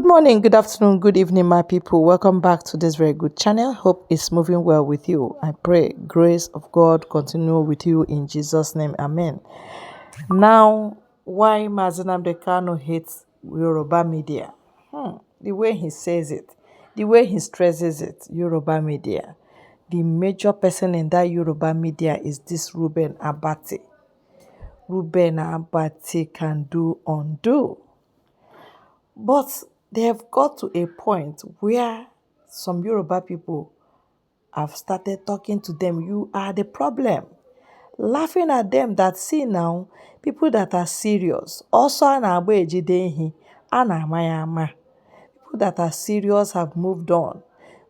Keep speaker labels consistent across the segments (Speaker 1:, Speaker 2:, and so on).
Speaker 1: Morning, good afternoon, good evening, my people. Welcome back to this very good channel. Hope it's moving well with you. I pray grace of God continue with you in Jesus' name. Amen. Now, why Mazi Nnamdi Kanu hates Yoruba media? The way he says it, the way he stresses it, Yoruba media. The major person in that Yoruba media is this Reuben Abati. Reuben Abati can do undo. But they have got to a point where some Yoruba people have started talking to them. You are the problem. Laughing at them that see now, people that are serious. Also, people that are serious have moved on.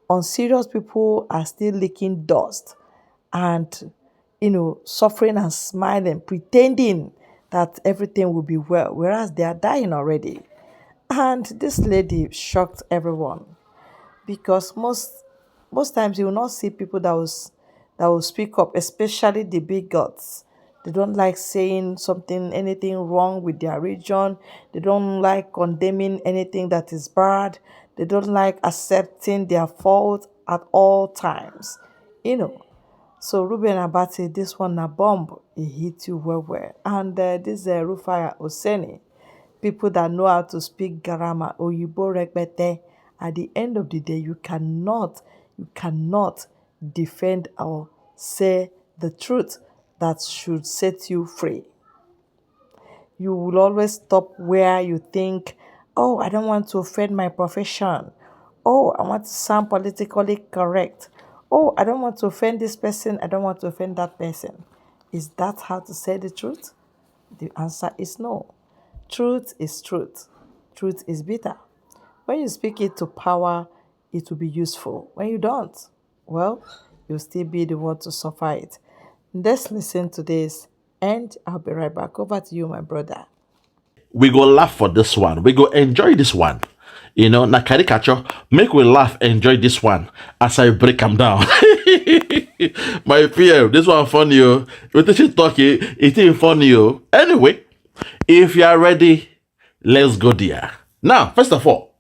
Speaker 1: Unserious people are still licking dust and, suffering and smiling, pretending that everything will be well, whereas they are dying already. And this lady shocked everyone because most times you will not see people that will speak up, especially the big gods. They don't like saying anything wrong with their region. They don't like condemning anything that is bad. They don't like accepting their fault at all times. So Reuben Abati, this one a bomb, it hit you well. And this Rufai Oseni, people that know how to speak grammar, Oyibo Rekbete, at the end of the day, you cannot defend or say the truth that should set you free. You will always stop where you think, oh, I don't want to offend my profession. Oh, I want to sound politically correct. Oh, I don't want to offend this person. I don't want to offend that person. Is that how to say the truth? The answer is no. Truth is truth. Truth is bitter. When you speak it to power, it will be useful. When you don't, well, you'll still be the one to suffer it. Let's listen to this, and I'll be right back. Over to you, my brother.
Speaker 2: We go laugh for this one. We go enjoy this one. Na caricature, make we laugh, enjoy this one as I break them down. My PM, this one funny, yo. When she talking, it ain't funny, yo. Anyway, if you are ready, let's go there. Now, first of all,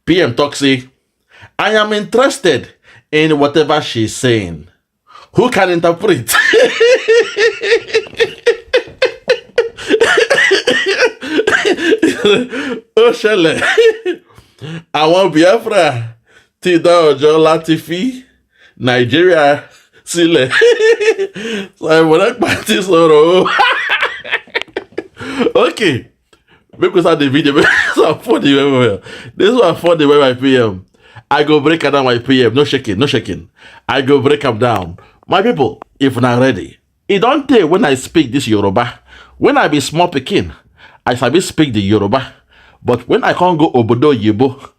Speaker 2: PM Toxi, I am interested in whatever she's saying. Who can interpret? Oh, Shelley. I want Biafra. Tida Ojo Latifi. Nigeria. Sile. So I want to practice Oro. Okay. Make we start the video. This one funny well. This one funny well, my PM. I go break it down, my PM. No shaking. I go break them down. My people, if you're not ready, it don't take when I speak this Yoruba. When I be small pikin, I sabi speak the Yoruba. But when I can't go Obodo Yibo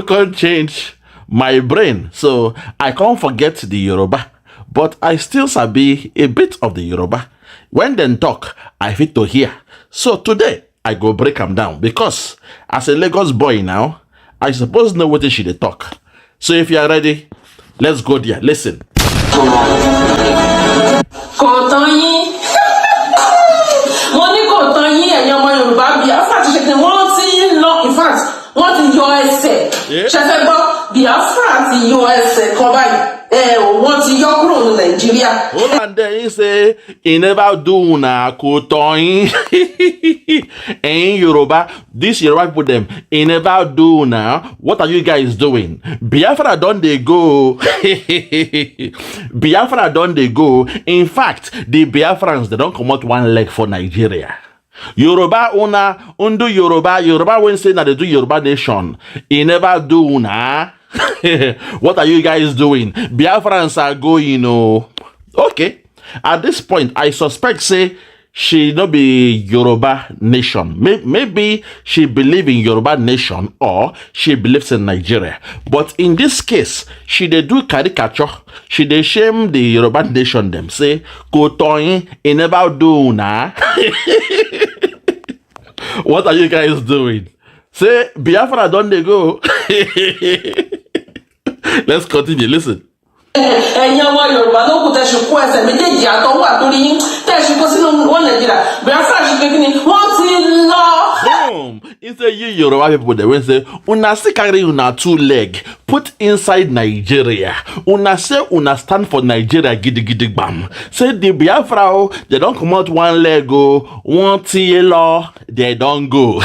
Speaker 2: can't change my brain. So I can't forget the Yoruba. But I still sabi a bit of the Yoruba. When they talk, I fit to hear. So today, I go break them down. Because as a Lagos boy now, I suppose know what they should talk. So if you are ready, let's go there. Listen.
Speaker 3: In fact, what in USA? Biafran in USA, what in your grown Nigeria?
Speaker 2: And then he say, he never do na kotoin. In Yoruba, this Yoruba people them, he never do na. What are you guys doing? Biafra don't they go? Biafra don't they go? In fact, the Biafrans, they don't come out one leg for Nigeria. Yoruba una undo Yoruba when say that they do Yoruba nation. He never do una. What are you guys doing? Biafrans are going, Okay. At this point, I suspect say she not be Yoruba nation. Maybe she believe in Yoruba nation or she believes in Nigeria. But in this case, she they do caricature. She they shame the Yoruba nation them. Say, Kotoin, he never do na. What are you guys doing? Say, Biafra don't they go? Let's continue. Listen.
Speaker 3: ẹ̀yin ọmọ Yorùbá ló kù tẹ̀sí kú ẹsẹ̀ méjèèjì àtọwọ́ àtòrí yín tẹ̀sí kó sínú wọn Nàìjíríà Biafra ṣe pé kí ni wọ́n ti lọ
Speaker 2: Instead, you Yoruba people, they will say, una still carry una 2 leg, put inside Nigeria. Una say una stand for Nigeria, giddy giddy bam. Say the Biafra, they don't come out 1 leg, one TLO, they don't go.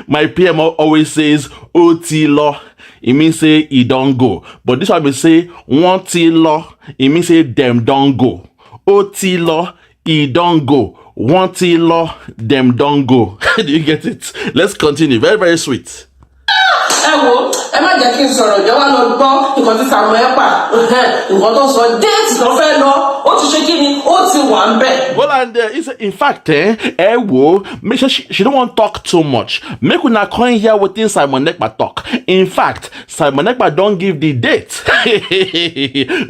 Speaker 2: My PM always says, OT law. It means say he don't go. But this one will say, one law. It means say them don't go. OT law, he don't go. One law, them don't go. Do you get it? Let's continue. Very, very sweet.
Speaker 3: ẹ wo ẹ má jẹ́ kí n sọ̀rọ̀ jẹ́ wá lọ gbọ́ nǹkan tí Samuel Ekpa nǹkan tó sọ déètì ló fẹ́ lọ ó ti ṣe kí ni ó ti wà ń bẹ̀.
Speaker 2: Well, and in fact, make sure she don't want to talk too much. Make una come here within Simon Ekpa talk. In fact, Simon Ekpa don't give the date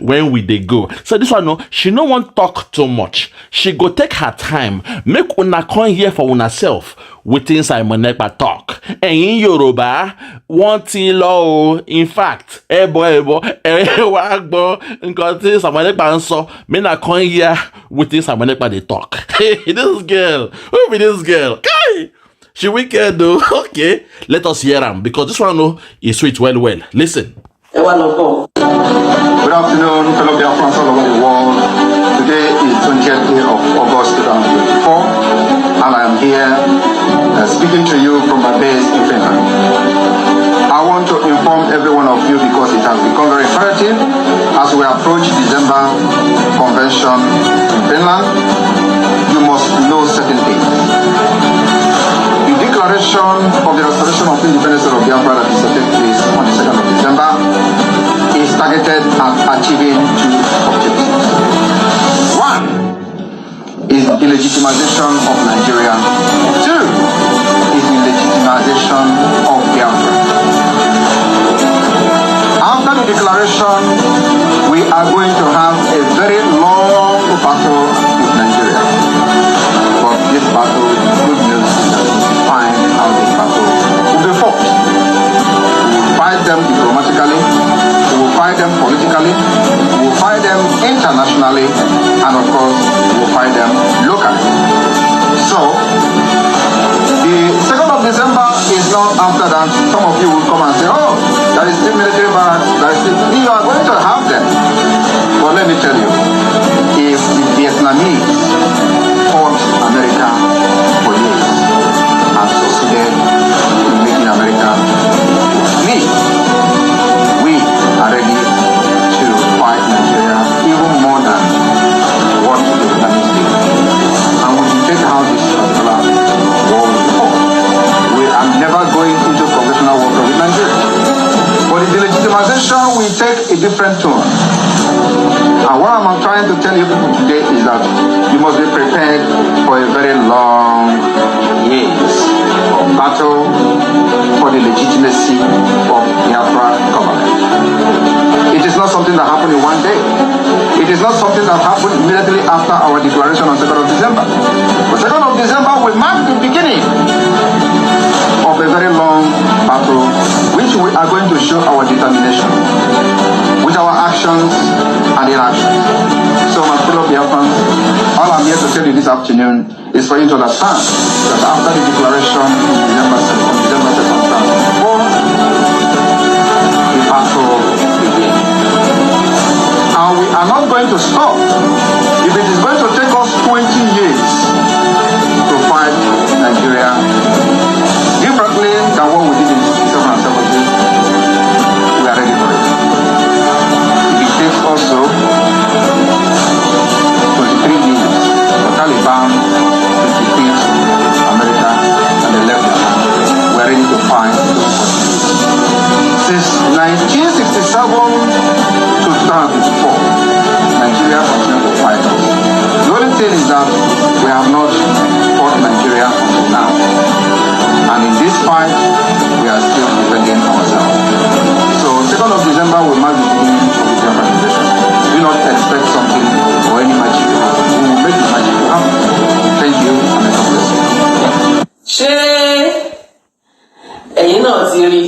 Speaker 2: when we they go. So this one, no, she don't want to talk too much. She go take her time. Make una come here for una self within Simon Ekpa talk. And in Yoruba, one law. In fact, ebo, nǹkan Simon Ekpa ń sọ, me na come here within Simon Ekpa they talk. Hey, this girl, who be this girl? Kai! She wicked though. Okay, let us hear him because this one no is sweet well. Listen.
Speaker 3: ẹ wá lọ gbọ́.
Speaker 4: Good afternoon, fellow Biafrans all over the world. Today is 20th day of August 2024, and I am here speaking to you from my base in Finland. I want to inform every one of you because it has become very imperative as we approach December convention in Finland. You must know certain things. The declaration of the restoration of independence of Biafra that is to take place on the 2nd of December is targeted at achieving 2 objectives. One is the legitimization of Nigeria. 2 is the legitimization of Biafra. After the declaration, we are going to have a very long battle with Nigeria. But this battle, good news is that we will find how this battle will be fought. We will fight them diplomatically, we will fight them politically, we will fight them internationally, and of course, we will fight them locally. So, the 2nd of December is not after that. Some of you will come and say, oh, there is still military barracks, there is still... You are going to have them. But let me tell you, if the Vietnamese fought America for years and succeeded in making America flee, we are ready to fight Nigeria even more than what the Vietnamese did. And we will take how this particular war will be fought. We are never going into conventional warfare with Nigeria. But the legitimization will take a different tone. And what I'm trying to tell you people today is that you must be prepared for a very long years of battle for the legitimacy of Biafra government. It is not something that happened in one day. It is not something that happened immediately after our declaration on 2nd of December. The 2nd of December will mark the beginning of a very long battle, which we are going to show our determination with our actions and inactions. So my fellow Biafrans, all I'm here to tell you this afternoon is for you to understand that after the declaration on December 2nd, 2024, the battle begins. And we are not going to stop. If it is going to take us 20 years to fight Nigeria differently than what we did in 2017, we are ready for it. If it takes also 23 years for Taliban to defeat America and the left hand, we are ready to fight those 40 years. Since 1967 to 2024, Nigeria continued to fight us. The only thing is that we have not fought Nigeria until now. And in this fight, we are still defending ourselves. So 2nd of December will mark the beginning of the Biafra invasion. Do not expect something or any magic to happen. We will make the magic to happen. Thank you, and God bless you.
Speaker 3: ṣé ẹ̀yin náà ti rí?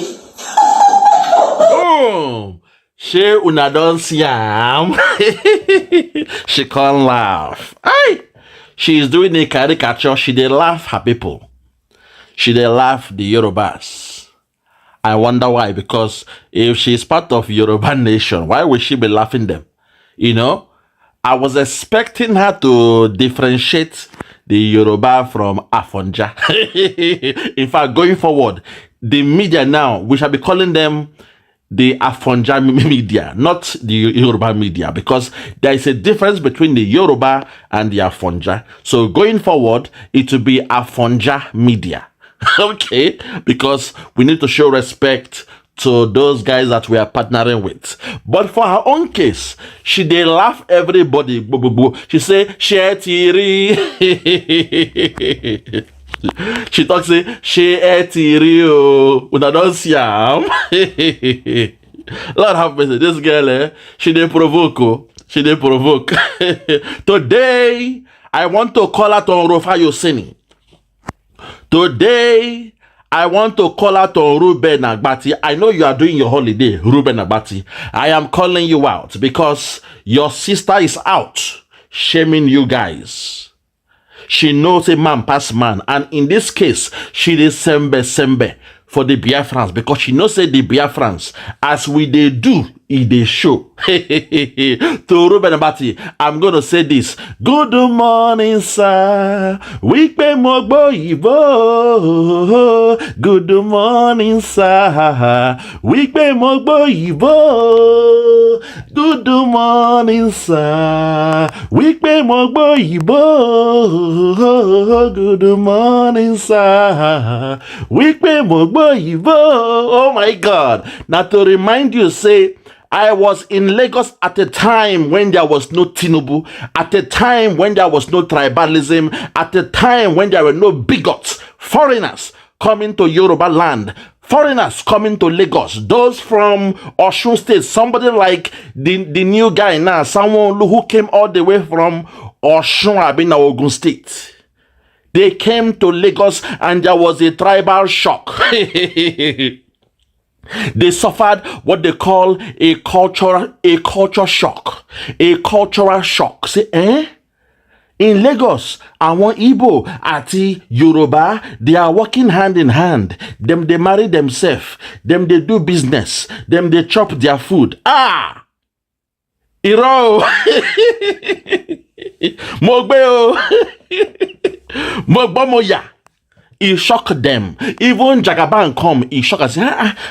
Speaker 2: Oh, she una don see am. She can't laugh. Aye. She is doing a caricature. She dey laugh her people. she dey laugh the Yorubas. I wonder why, because if she's part of Yoruba nation, why would she be laughing them? You know, I was expecting her to differentiate the Yoruba from Afonja. In fact, going forward, the media now, we shall be calling them the Afonja media, not the Yoruba media, because there is a difference between the Yoruba and the Afonja. So going forward, it will be Afonja media. Okay, because we need to show respect to those guys that we are partnering with. But for her own case, she dey laugh everybody. Boo, boo, boo. She say, "Shetiri." She talks say, "Shetiri o." Una don see am. Lord have mercy. This girl, she dey provoke. Oh. She dey provoke. Today, I want to call out on Rofa Yosini. Today, I want to call out on Ruben Agbati. I know you are doing your holiday, Ruben Agbati. I am calling you out because your sister is out shaming you guys. She knows a man pass man. And in this case, she is sembe for the Biafrans because she knows say the Biafrans, as we they do, they show. To Ruben Abati, I'm going to say this. Good morning, sir. Wikpe mogbo ibo. Good morning, sir. Wikpe mogbo ibo. Good morning, sir. Wikpe mogbo ibo. Good morning, sir. Wikpe mogbo ibo. Oh my God. Now to remind you, say, I was in Lagos at a time when there was no Tinubu, at a time when there was no tribalism, at a time when there were no bigots, foreigners coming to Yoruba land, foreigners coming to Lagos, those from Osun State, somebody like the new guy now, someone who came all the way from Osun Abina Ogun State. They came to Lagos and there was a tribal shock. They suffered what they call a cultural shock. A cultural shock. Say, in Lagos, àwọn Igbo àti Yoruba, they are working hand in hand. Them they marry themselves. Them they do business. Them they chop their food. Ah! Iro! Mogbeo! Mogbomoya! It shocked them. Even Jagaban come, it shocked us.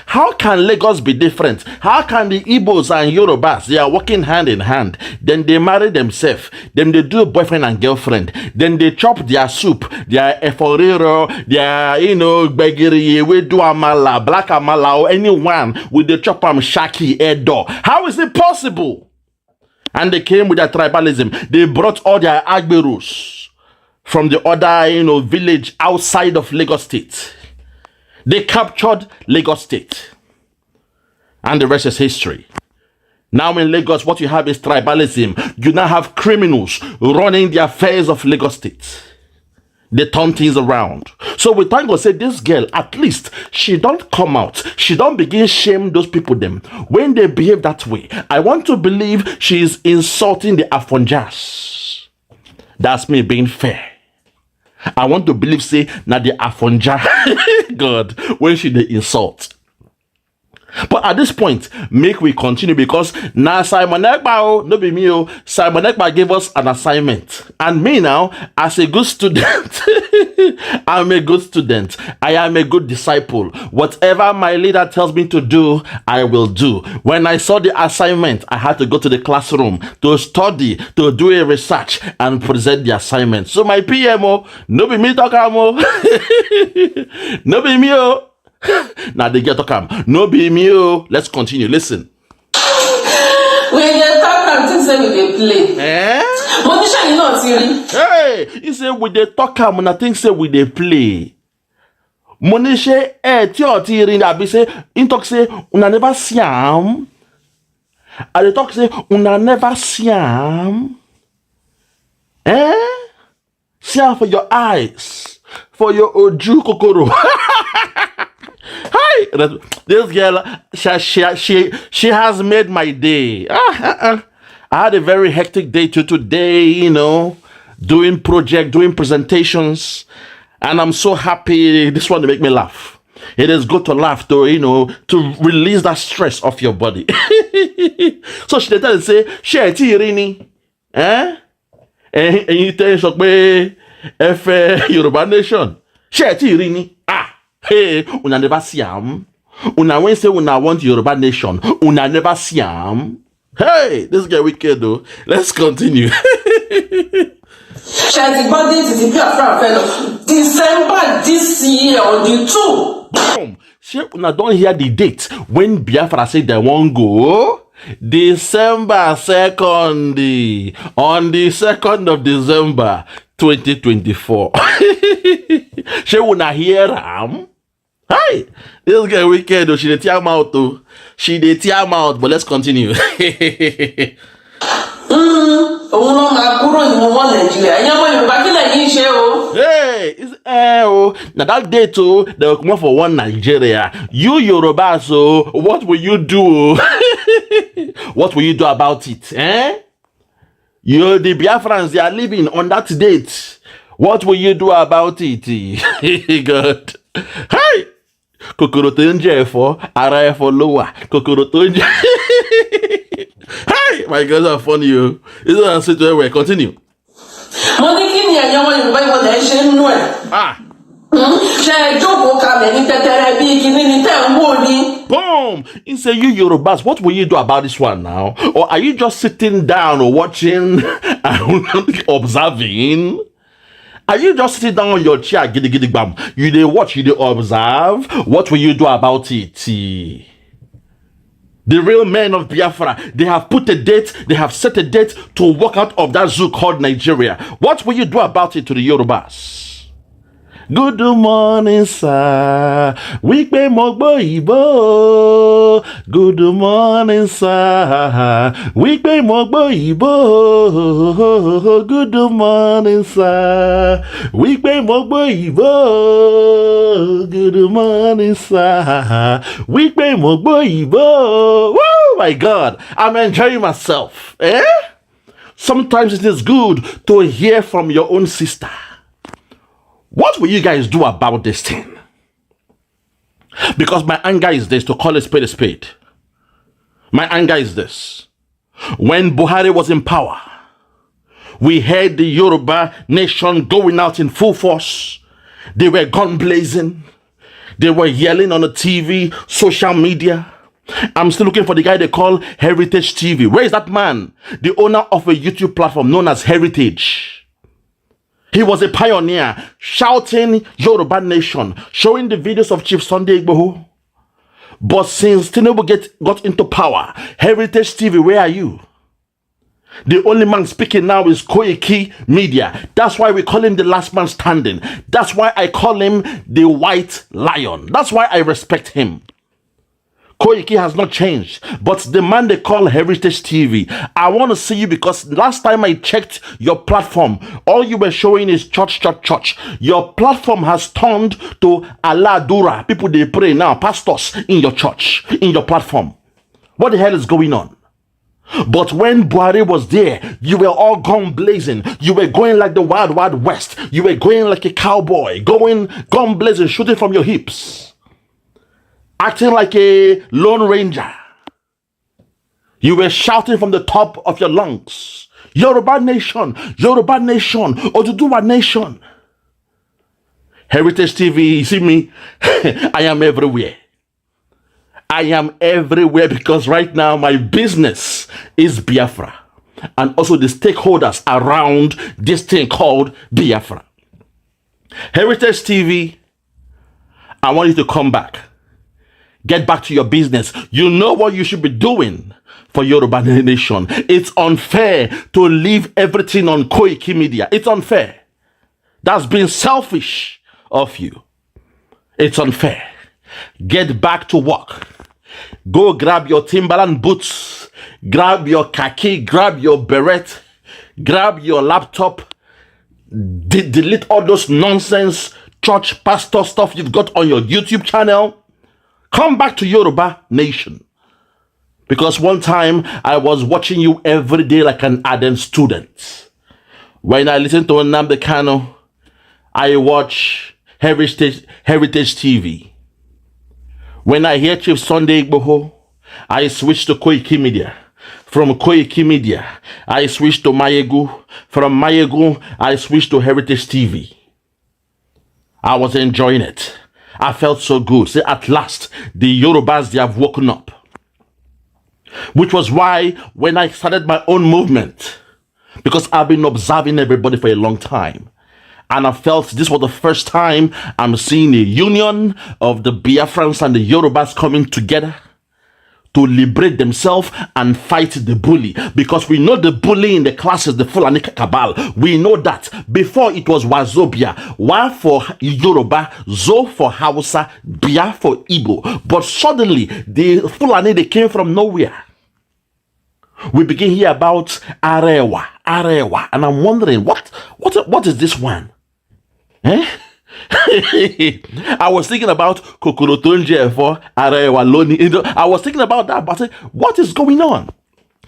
Speaker 2: How can Lagos be different? How can the Igbos and Yorubas, they are working hand in hand? Then they marry themselves. Then they do boyfriend and girlfriend. Then they chop their soup, their eforero, their, begiri, we do amala, black amala, or anyone with the chop shaki edo. How is it possible? And they came with their tribalism. They brought all their agberus from the other, village outside of Lagos State. They captured Lagos State. And the rest is history. Now in Lagos, what you have is tribalism. You now have criminals running the affairs of Lagos State. They turn things around. So we thank God, say this girl, at least, she don't come out. She don't begin shame those people them. When they behave that way, I want to believe she is insulting the Afonjas. That's me being fair. I want to believe, say, now the Afonja, God, when she they insult. But at this point, make we continue because now Simon Ekpa, no be me, Simon Ekpa gave us an assignment. And me now, as a good student, I'm a good student. I am a good disciple. Whatever my leader tells me to do, I will do. When I saw the assignment, I had to go to the classroom to study, to do a research and present the assignment. So my PMO, no be me talk amo. No be me, now they get to come. No be me. Let's continue. Listen.
Speaker 3: We dey talk and things say we dey play. Monisha, you know Thierry.
Speaker 2: Hey, he say we dey talk and I think say we dey play. Monisha, Thierry, I be say in talk say una never see am. I dey talk say una never see am. See am for your eyes, for your oju kokoro. Hi, this girl, she has made my day. I had a very hectic day today, doing project, doing presentations. And I'm so happy. This one to make me laugh. It is good to laugh, to to release that stress off your body. So she tell you say, "Share rini, eh? And you tell so pé Yoruba nation. Share rini. Ah, hey, una never see am. Una when say una want Yoruba nation, una never see am. Hey, this guy wicked though. Let's continue."
Speaker 3: Ṣé ti gbọ́ date ti Biafran fẹ́ lọ December this year on the 2.
Speaker 2: Boom. She una don't hear the date when Biafra say they won't go. December 2nd. On the 2nd of December 2024. She una hear am? Hi, this guy wicked though. She dey tear mouth though. She dey tear mouth, but let's continue.
Speaker 3: Òun ló máa kúrò ní ọmọ Nàìjíríà. Ẹ̀yin ọmọ Yorùbá kí lẹ̀yin ṣe o?
Speaker 2: Hey, it's now that day too, they will come up for one Nigeria. You Yoruba, so what will you do? What will you do about it? Eh? You the Biafrans, they are living on that date. What will you do about it? God. Hi! Kokoro to nje for ara for lower. Kokoro to nje. Hi! My girls are funny, you. This is a situation. Continue.
Speaker 3: Mo ní kí ni ẹ̀yin ọmọ Yorùbá ìwọ̀n lẹ̀ ṣe ń nú ẹ̀?
Speaker 2: Ah!
Speaker 3: Ṣé ẹ jókòó kalẹ̀ ní tẹ́tẹ́rẹ́ bí kíní ní tẹ́ ń wò ni?
Speaker 2: Boom! He said, you Yorubas, what will you do about this one now? Or are you just sitting down or watching and observing? Are you just sitting down on your chair, giddy giddy bam? You dey watch, you dey observe. What will you do about it? The real men of Biafra, they have put a date, they have set a date to walk out of that zoo called Nigeria. What will you do about it to the Yorubas? Good morning, sir. Wípé mo gbọ́ ìbò. Good morning, sir. Wípé mo gbọ́ ìbò. Good morning, sir. Wípé mo gbọ́ ìbò. Good morning, sir. Wípé mo gbọ́ ìbò. Woo, my God, I'm enjoying myself. Eh? Sometimes it is good to hear from your own sister. What will you guys do about this thing? Because my anger is this, to call a spade a spade. My anger is this. When Buhari was in power, we heard the Yoruba nation going out in full force. They were gun blazing. They were yelling on the TV, social media. I'm still looking for the guy they call Heritage TV. Where is that man? The owner of a YouTube platform known as Heritage. He was a pioneer, shouting Yoruba nation, showing the videos of Chief Sunday Igboho. But since Tinubu got into power, Heritage TV, where are you? The only man speaking now is Koiki Media. That's why we call him the last man standing. That's why I call him the white lion. That's why I respect him. Koiki has not changed, but the man they call Heritage TV, I want to see you because last time I checked your platform, all you were showing is church. Your platform has turned to Allah Dura. People, they pray now, pastors in your church, in your platform. What the hell is going on? But when Buhari was there, you were all gun blazing. You were going like the wild, wild west. You were going like a cowboy, going gun blazing, shooting from your hips. Acting like a lone ranger. You were shouting from the top of your lungs. Yoruba nation, Oduduwa nation. Heritage TV, you see me? I am everywhere. I am everywhere because right now my business is Biafra. And also the stakeholders around this thing called Biafra. Heritage TV, I want you to come back. Get back to your business. You know what you should be doing for Yoruba nation. It's unfair to leave everything on Koiki Media. It's unfair. That's being selfish of you. It's unfair. Get back to work. Go grab your Timberland boots. Grab your khaki. Grab your beret. Grab your laptop. Delete all those nonsense church pastor stuff you've got on your YouTube channel. Come back to Yoruba nation. Because one time I was watching you every day like an ardent student. When I listened to Nnamdi Kanu, I watch Heritage TV. When I hear Chief Sunday Igboho, I switch to Koiki Media. From Koiki Media, I switch to Mayegu. From Mayegu, I switch to Heritage TV. I was enjoying it. I felt so good. Say, at last, the Yorubas, they have woken up. Which was why when I started my own movement, because I've been observing everybody for a long time, and I felt this was the first time I'm seeing a union of the Biafrans and the Yorubas coming together to liberate themselves and fight the bully. Because we know the bully in the class is the Fulani cabal. We know that. Before it was Wazobia. Wa for Yoruba, Zo for Hausa, Bia for Igbo. But suddenly, the Fulani, they came from nowhere. We begin here about Arewa. And I'm wondering, what is this one? Eh? I was thinking about Kokorotonje for Arewa Loni. I was thinking about that, but what is going on?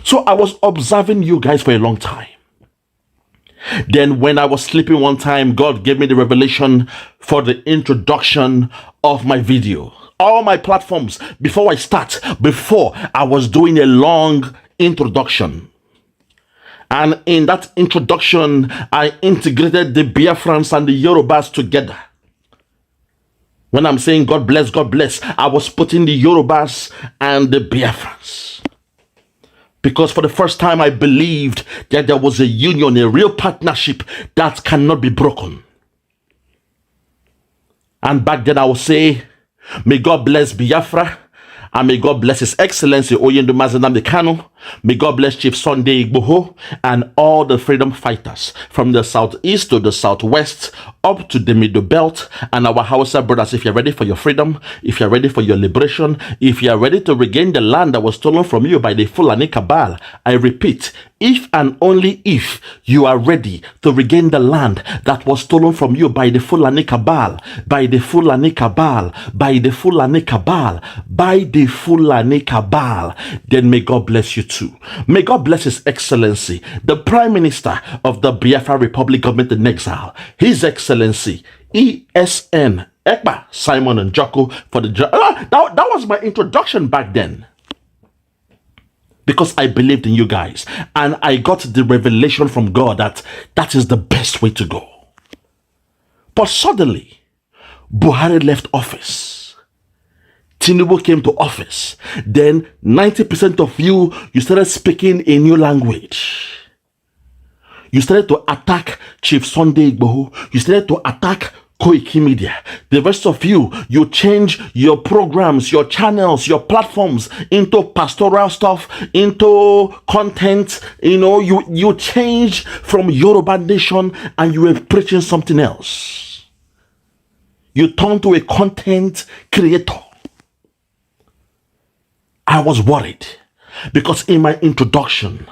Speaker 2: So I was observing you guys for a long time. Then when I was sleeping one time, God gave me the revelation for the introduction of my video. All my platforms, before I was doing a long introduction. And in that introduction, I integrated the Biafrans and the Yorubas together. When I'm saying God bless, I was putting the Yorubas and the Biafrans. Because for the first time, I believed that there was a union, a real partnership that cannot be broken. And back then I would say, may God bless Biafra. And may God bless His Excellency Oyendo Mazenamdi Kanu. May God bless Chief Sunday Igboho and all the freedom fighters from the southeast to the southwest up to the middle belt. And our Hausa brothers, if you're ready for your freedom, if you're ready for your liberation, if you're ready to regain the land that was stolen from you by the Fulani cabal, I repeat, if and only if you are ready to regain the land that was stolen from you by the Fulani cabal, by the Fulani cabal, by the Fulani cabal, by the Fulani cabal, then may God bless you too. May God bless His Excellency, the Prime Minister of the Biafran Republic Government in Exile, His Excellency, ESN, Ekpa, Simon and Joko, for the... that was my introduction back then. Because I believed in you guys. And I got the revelation from God that is the best way to go. But suddenly, Buhari left office. Tinubu came to office. Then 90% of you started speaking a new language. You started to attack Chief Sunday Igboho. You started to attack Koiki Media. The rest of you change your programs, your channels, your platforms into pastoral stuff, into content. You change from Yoruba Nation and you were preaching something else. You turn to a content creator. I was worried because in my introduction,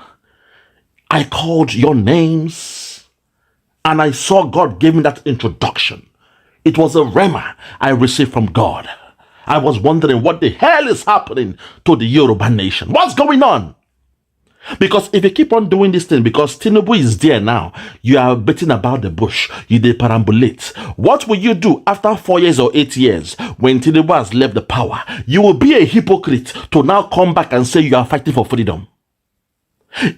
Speaker 2: I called your names and I saw God gave me that introduction. It was a rhema I received from God. I was wondering what the hell is happening to the Yoruba nation. What's going on? Because if you keep on doing this thing, because Tinubu is there now, you are beating about the bush, you perambulate. What will you do after 4 years or 8 years when Tinubu has left the power? You will be a hypocrite to now come back and say you are fighting for freedom.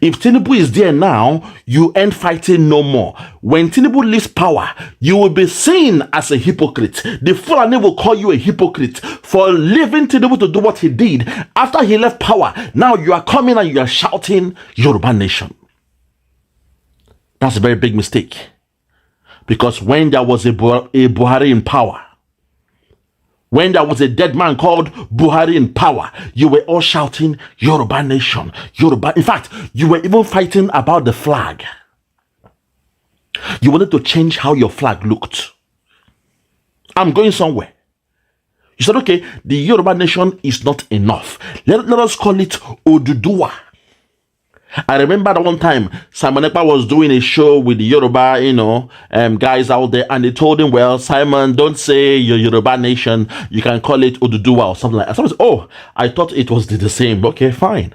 Speaker 2: If Tinubu is there now, you ain't fighting no more. When Tinubu leaves power, you will be seen as a hypocrite. The Fulani will call you a hypocrite for leaving Tinubu to do what he did. After he left power, now you are coming and you are shouting Yoruba Nation. That's a very big mistake. Because when there was a Buhari in power, when there was a dead man called Buhari in power, you were all shouting Yoruba Nation, Yoruba. In fact, you were even fighting about the flag. You wanted to change how your flag looked. I'm going somewhere. You said, okay, the Yoruba Nation is not enough. Let us call it Oduduwa. I remember that one time Simon Ekpa was doing a show with the Yoruba, guys out there, and they told him, well, Simon, don't say your Yoruba Nation, you can call it Oduduwa or something like that. Someone said, I thought it was the same. Okay, fine.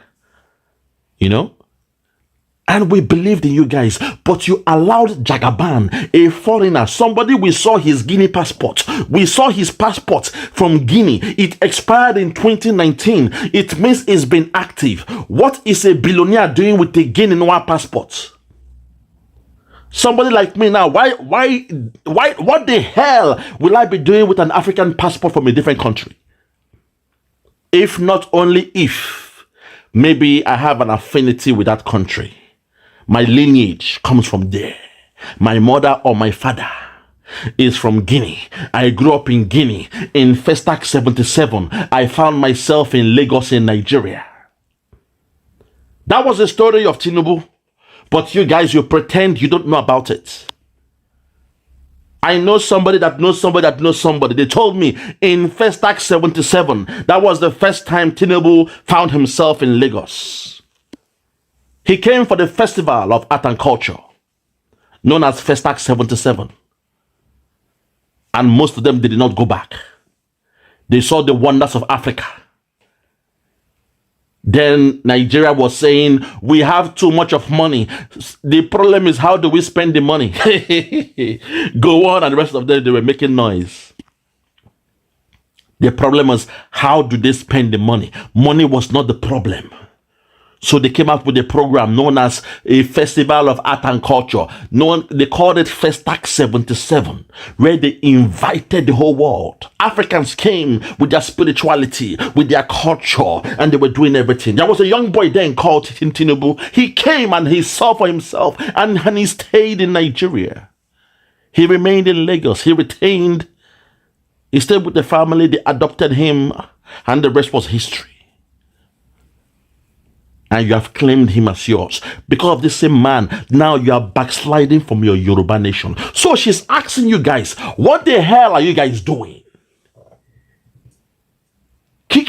Speaker 2: And we believed in you guys, but you allowed Jagaban, a foreigner, somebody we saw his Guinea passport. We saw his passport from Guinea. It expired in 2019. It means it's been active. What is a billionaire doing with a Guinean passport? Somebody like me now, why, what the hell will I be doing with an African passport from a different country? If not only if, maybe I have an affinity with that country. My lineage comes from there. My mother or my father is from Guinea. I grew up in Guinea. In Festac 77, I found myself in Lagos in Nigeria. That was the story of Tinubu. But you guys, you pretend you don't know about it. I know somebody that knows somebody that knows somebody. They told me in Festac 77, that was the first time Tinubu found himself in Lagos. He came for the Festival of Art and Culture, known as Festac 77. And most of them did not go back. They saw the wonders of Africa. Then Nigeria was saying, we have too much of money. The problem is, how do we spend the money? Go on, and the rest of them, they were making noise. The problem was, how do they spend the money? Money was not the problem. So they came up with a program known as a Festival of Art and Culture. They called it Festac 77, where they invited the whole world. Africans came with their spirituality, with their culture, and they were doing everything. There was a young boy then called Tinubu. He came and he saw for himself, and he stayed in Nigeria. He remained in Lagos. He stayed with the family. They adopted him, and the rest was history. And you have claimed him as yours. Because of this same man, now you are backsliding from your Yoruba nation. So she's asking you guys, what the hell are you guys doing? In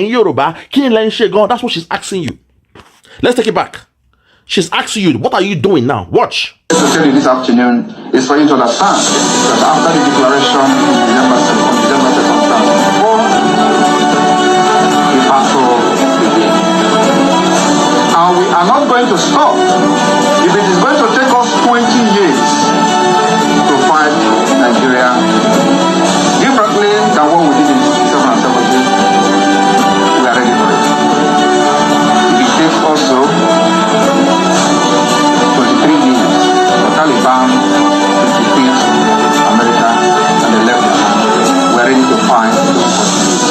Speaker 2: Yoruba, that's what she's asking you. Let's take it back. She's asking you, what are you doing now? Watch.
Speaker 4: To tell you this afternoon is for you to understand that after the declaration on December 2nd, and we are not going to stop. If it is going to take us 20 years to fight Nigeria differently than what we did in 1770, we are ready for it. If it takes also 23 years for Taliban to defeat America and the left hand, we are ready to fight those forces.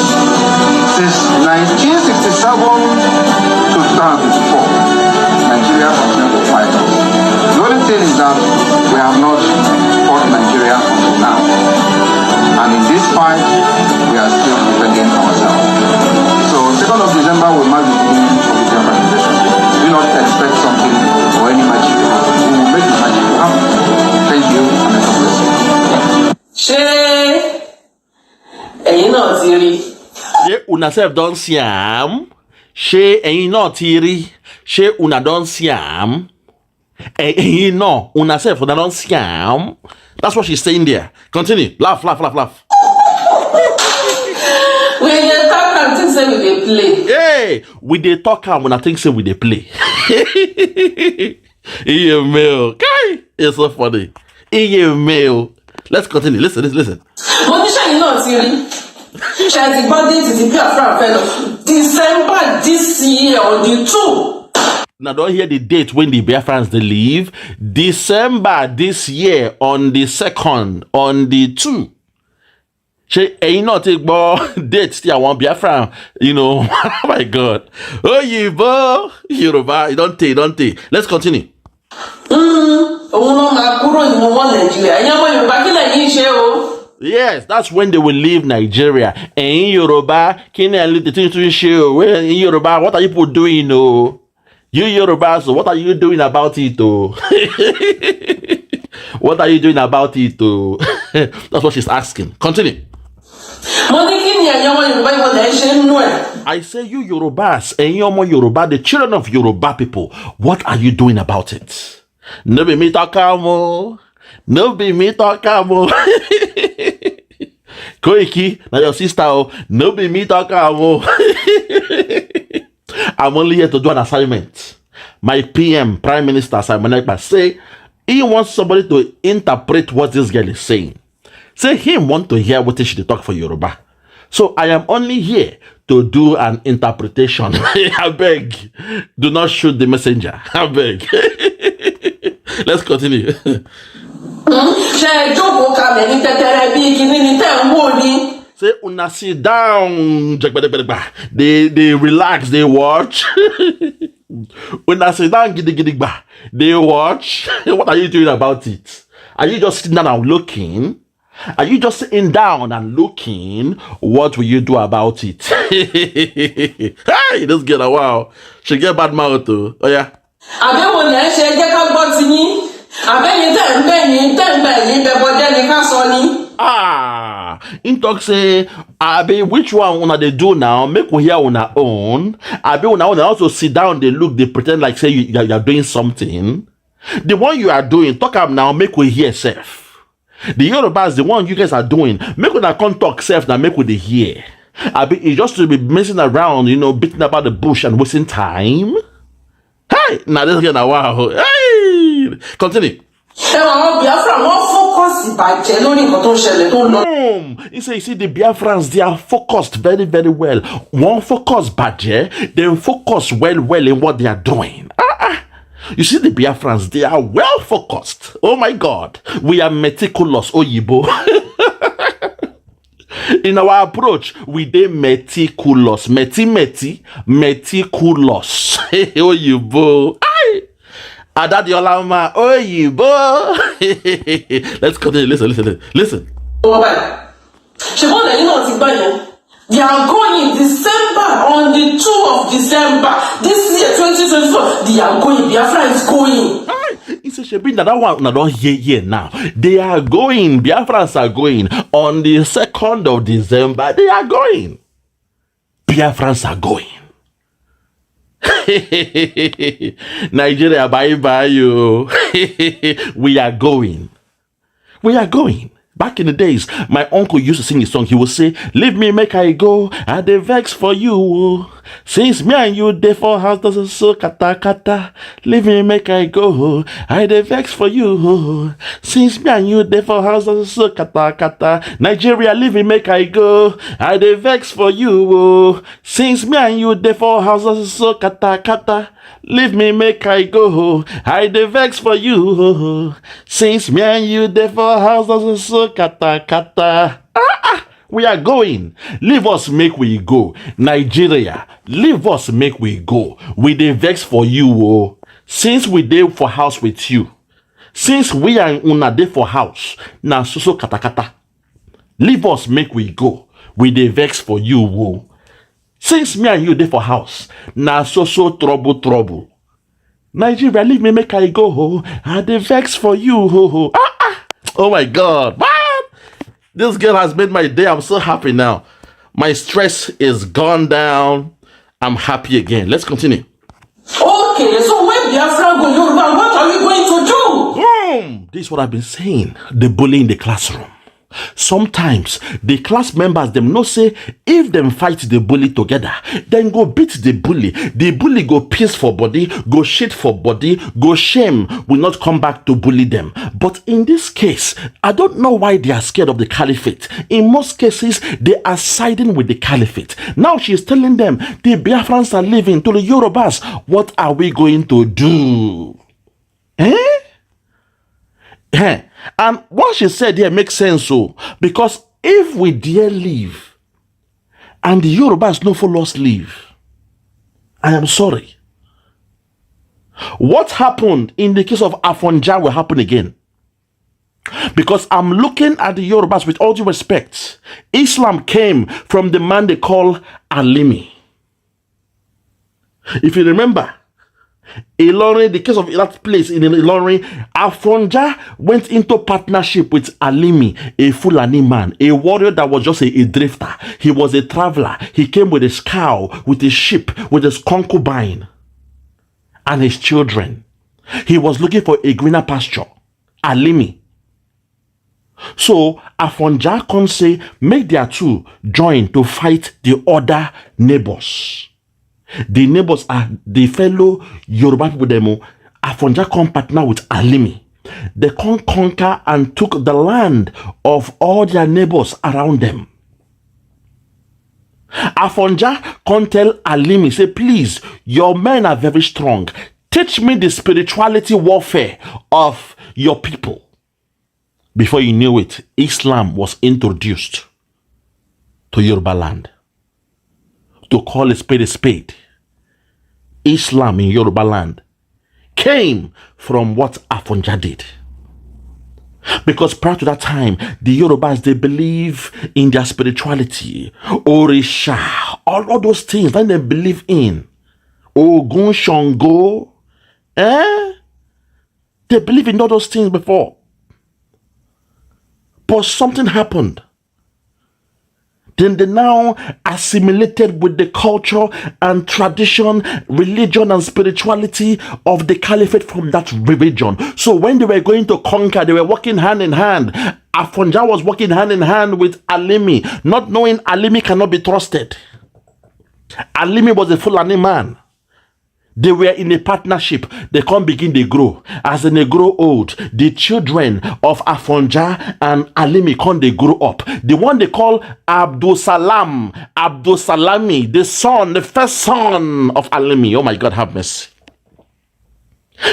Speaker 4: Since 1967 to 2004, Nigeria continued to fight us. The only thing is that we have not fought Nigeria until now. And in this fight, we are still defending ourselves. So 2nd of December will mark the beginning of the Biafran invasion. Do not expect something or any magic to happen. We will make the magic happen. Thank you, and God bless you.
Speaker 2: Una self don siam. She ain't not tiri. She una don siam. No, una self una don siam. That's what she's saying there. Continue. Laugh.
Speaker 3: We dey talk and think say we dey play.
Speaker 2: Hey, we dey talk and when I think say we dey play. Email. Okay, it's so funny. Email. Let's continue. Listen.
Speaker 3: Monisha, you know, Thierry. She had the birthday to the Biafran fellow. December this year on the 2.
Speaker 2: Now don't hear the date when the Biafrans they leave. December this year on the 2nd, on the 2. She ain't not take more dates still one Biafran, Oh my God. Oh, Yoruba, you don't take. Let's continue. Yes, that's when they will leave Nigeria. And in Yoruba, can I leave the thing to show? Well, in Yoruba, what are you people doing? You Yoruba, so what are you doing about it? What are you doing about it? That's what she's asking. Continue. I say you Yorubas and Yoruba, the children of Yoruba people, what are you doing about it? No be me talkamo. Koiki, now your sister, no be me talkamo. I'm only here to do an assignment. My PM, Prime Minister Simon Ekpa, say he wants somebody to interpret what this girl is saying. Say he want to hear what she should talk for Yoruba. So I am only here to do an interpretation. I beg, do not shoot the messenger. I beg. Let's continue. Say una sit down. They relax, they watch. Una sit down, they watch. What are you doing about it? Are you just sitting down and looking? Are you just sitting down and looking? What will you do about it? Hey, this girl, wow. She get bad mouth too. Oh yeah. In talk say, Abi, which one una they do now? Make we hear una own. Abi, una also sit down, they look, they pretend like say you're doing something. The one you are doing, talk up now, make we hear self. The Yoruba is the one you guys are doing. Make una come talk self now, make we the hear. Abi, it's just to be messing around, beating about the bush and wasting time. Hey, now this again, wow. Hey, continue. He say, you see, the Biafrans, they are focused very, very well. One focus badge, then focus well in what they are doing. You see, the Biafrans, they are well focused. Oh my God, we are meticulous, Oyibo. In our approach, we dey meticulous, meticulous. Oyibo. Adadi Olama, Oyibo. Let's continue. Listen.
Speaker 3: They are going December, on the 2nd of December, this year, 2024. They are going. Biafra is going.
Speaker 2: It's a shame that one not here now. They are going. Biafrans are going on the 2nd of December. They are going. Biafrans are going. Nigeria, bye you. We are going. Back in the days, my uncle used to sing a song. He would say, leave me, make I go. I dey vex for you. Since me and you dey for house doesn't so kata. Leave me, make I go. I dey vex for you. Since me and you dey for house doesn't so kata. Nigeria, leave me, make I go. I dey vex for you. Since me and you dey for house doesn't so kata. Leave me, make I go. I dey vex for you. Since me and you dey for house doesn't so kata. We are going. Leave us, make we go. Nigeria, leave us, make we go. We dey vex for you. Since we dey for house with you. Since we are una dey for house. Na so kata. Leave us, make we go. We dey vex for you. Since me and you dey for house, na so trouble. Nigeria, leave me, make I go. I dey vex for you. Oh my God, man! This girl has made my day. I'm so happy now. My stress is gone down. I'm happy again. Let's continue.
Speaker 3: Okay, so when Biafra go Yoruba, what are we going to do?
Speaker 2: This is what I've been saying. The bully in the classroom. Sometimes the class members them know say if them fight the bully together, then go beat the bully. The bully go piss for body, go shit for body, go shame, will not come back to bully them. But in this case, I don't know why they are scared of the caliphate. In most cases, they are siding with the caliphate. Now she's telling them the Biafrans are leaving to the Yorubas. What are we going to do? And what she said here makes sense, because if we dare leave and the Yorubas no follow us leave, I am sorry. What happened in the case of Afonja will happen again. Because I'm looking at the Yorubas with all due respect. Islam came from the man they call Alimi. If you remember, Ilorin, the case of that place in Ilorin, Afonja went into partnership with Alimi, a Fulani man, a warrior that was just a drifter. He was a traveler. He came with his cow, with his sheep, with his concubine, and his children. He was looking for a greener pasture. Alimi. So Afonja can say, make their two join to fight the other neighbors. The neighbors are the fellow Yoruba people demo. Afonja come partner with Alimi. They come conquer and took the land of all their neighbors around them. Afonja come tell Alimi, say, please, your men are very strong. Teach me the spirituality warfare of your people. Before you knew it, Islam was introduced to Yoruba land. To call a spade, Islam in Yoruba land came from what Afonja did. Because prior to that time, the Yorubas, they believe in their spirituality, Orisha, all those things that they believe in. Ogun, Shango, They believe in all those things before. But something happened. Then they now assimilated with the culture and tradition, religion and spirituality of the caliphate from that region. So when they were going to conquer, they were working hand in hand. Afonja was working hand in hand with Alimi, not knowing Alimi cannot be trusted. Alimi was a Fulani man. They were in a partnership. They can't begin to grow. As they grow old, the children of Afonja and Alimi can't they grow up. The one they call Abdul Salami, the first son of Alimi. Oh my God, have mercy.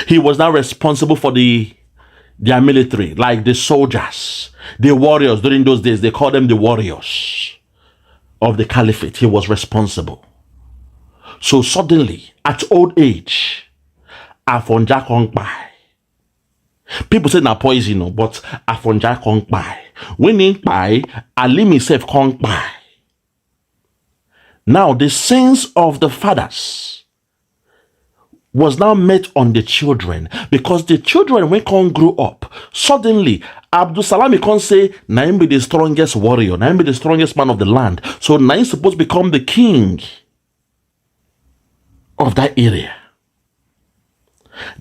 Speaker 2: He was now responsible for their military, like the soldiers, the warriors. During those days, they called them the warriors of the caliphate. He was responsible. So suddenly, at old age, Afonja can't buy. People say na poison, but Afonja can't buy. When he buy, Alimi himself can't buy. Now, the sins of the fathers was now met on the children, because the children, when can't grow up, suddenly, Abdul Salami can't say, na him be the strongest warrior, na him be the strongest man of the land. So na him supposed to become the king of that area.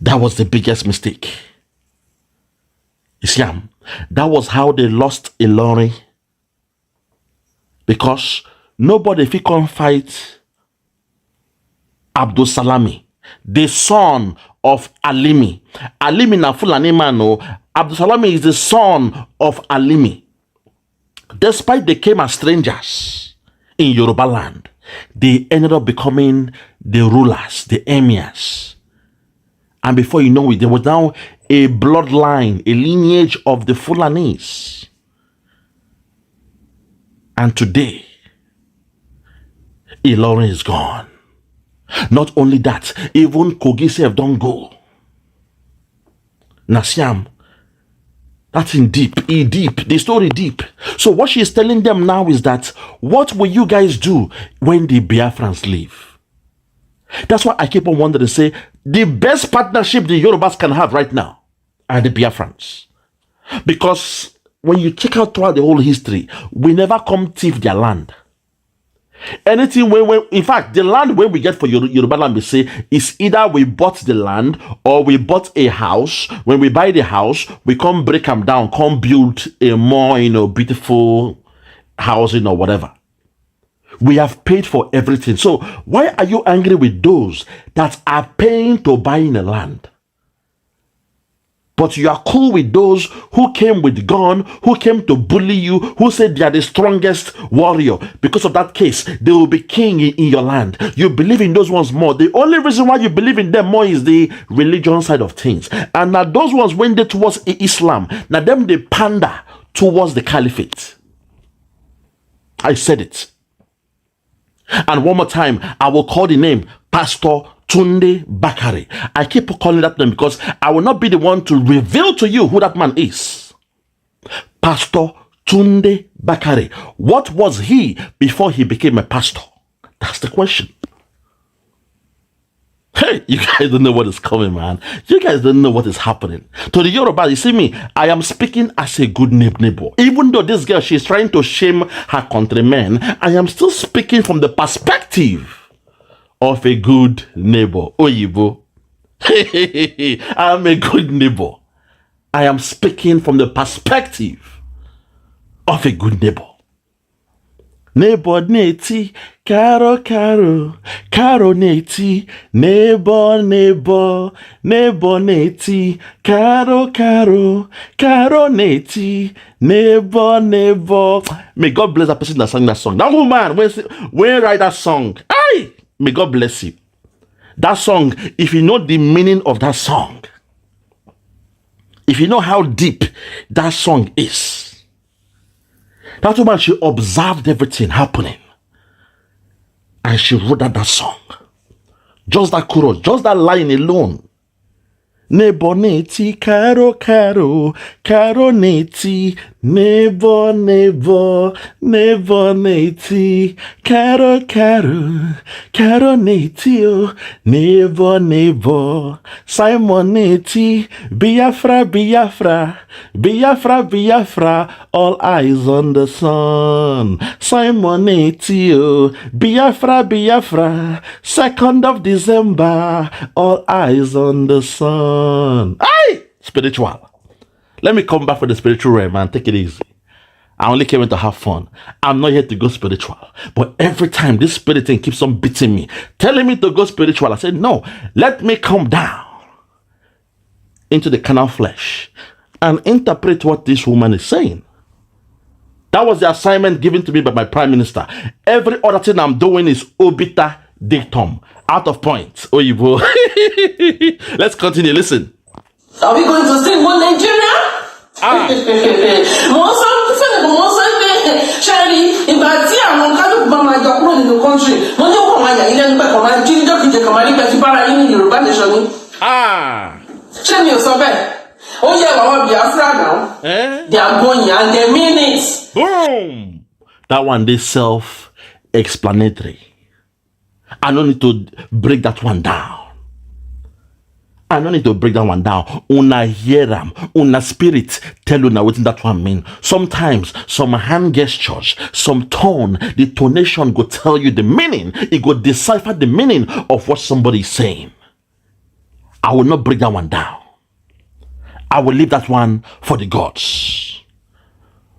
Speaker 2: That was the biggest mistake. Islam. That was how they lost Ilorin. Because nobody if he can fight Abdul Salami, the son of Alimi. Alimi na Fulani man, no. Abdul Salami is the son of Alimi. Despite they came as strangers in Yoruba land, they ended up becoming the rulers, the emirs. And before you know it, there was now a bloodline, a lineage of the Fulanis. And today, Ilorin is gone. Not only that, even Kogi self don't go. Nasiam, that's in deep, the story deep. So what she is telling them now is that, what will you guys do when the Biafrans leave? That's why I keep on wondering, say, the best partnership the Yorubas can have right now are the Biafrans. Because when you check out throughout the whole history, we never come thief their land. Anything when in fact, the land where we get for Yoruba land, we say, is either we bought the land or we bought a house. When we buy the house, we come break them down, come build a more, beautiful housing or whatever. We have paid for everything. So why are you angry with those that are paying to buy in a land? But you are cool with those who came with gun, who came to bully you, who said they are the strongest warrior. Because of that case, they will be king in your land. You believe in those ones more. The only reason why you believe in them more is the religion side of things. And now those ones went there towards Islam. Now them they pander towards the caliphate. I said it. And one more time, I will call the name Pastor Tunde Bakare. I keep calling that name because I will not be the one to reveal to you who that man is. Pastor Tunde Bakare. What was he before he became a pastor? That's the question. Hey, you guys don't know what is coming, man. You guys don't know what is happening. To the Yoruba, you see me, I am speaking as a good neighbor. Even though this girl, she's trying to shame her countrymen, I am still speaking from the perspective of a good neighbor. Oyibo. I am a good neighbor. I am speaking from the perspective of a good neighbor. Neighbor neti Caro, caro, caro neti, nebo, nebo, nebo neti, caro, caro, caro neti, nebo, nebo. May God bless that person that sang that song. That woman, when write that song, aye, may God bless you. That song, if you know the meaning of that song, if you know how deep that song is, that woman, she observed everything happening. And she wrote that song. Just that chorus, just that line alone. Nebo neti, caro, caro, caro neti, nebo, nebo, nebo neti, caro, caro, caro neti, oh, nebo, nebo, Simon neti, Biafra, Biafra, Biafra, Biafra, all eyes on the sun. Simon neti, oh, Biafra, Biafra, 2nd of December, all eyes on the sun. Aye! Spiritual. Let me come back for the spiritual realm and take it easy. I only came in to have fun. I'm not here to go spiritual. But every time this spirit thing keeps on beating me, telling me to go spiritual, I said, no, let me come down into the carnal flesh and interpret what this woman is saying. That was the assignment given to me by my prime minister. Every other thing I'm doing is obiter dictum. Out of point. Oyibo. Let's continue. Listen.
Speaker 3: Are we going to sing one Nigeria? Sherry, in Batia, I'm going to my doctor in the country. When you want my young man, Ginger, Kamari, Patipara in Yoruba nation. Send me so bad. Oh, yeah, I want Biafran now. They are going and they mean it.
Speaker 2: Boom. That one, they self-explanatory. I don't need to break that one down. I don't need to break that one down. Una hear them. Una spirit tell you now what that one mean. Sometimes some hand gestures, some tone, the tonation go tell you the meaning. It go decipher the meaning of what somebody is saying. I will not break that one down. I will leave that one for the gods.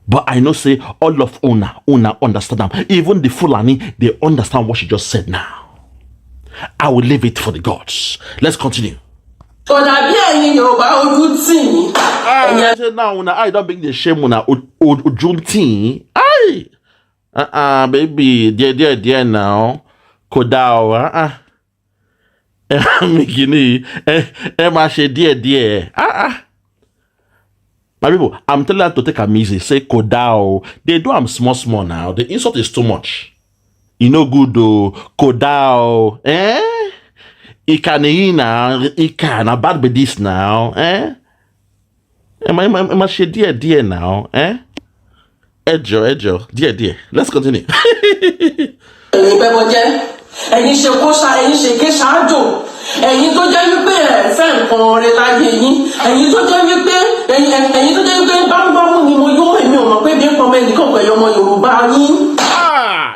Speaker 2: But I know say all of Una understand them. Even the Fulani, they understand what she just said now. I will leave it for the gods. Let's continue. I said now Una, I don't bring the shame Una Ujunti. Aye. Baby, dear now. Kodao, Mikini, Emma she dear. My people, I'm telling her to take a easy. Say Kodao. They do I'm small now. The insult is too much. You know good though. Kodao. Ika na bad be this now. Am I she dear now? Ejo, dear. Let's continue.
Speaker 3: Ẹ̀yin ṣe kó ẹ̀yin ṣe ké ṣáájò, ẹ̀yin tó jẹ́ wípé fẹ́ nǹkan rẹ̀ láyé yín, ẹ̀yin tó jẹ́ wípé bámúbámú ni mo yó èmi ò mọ̀ pé bí nǹkan mẹ́nìkan pẹ̀lú ọmọ Yorùbá yín.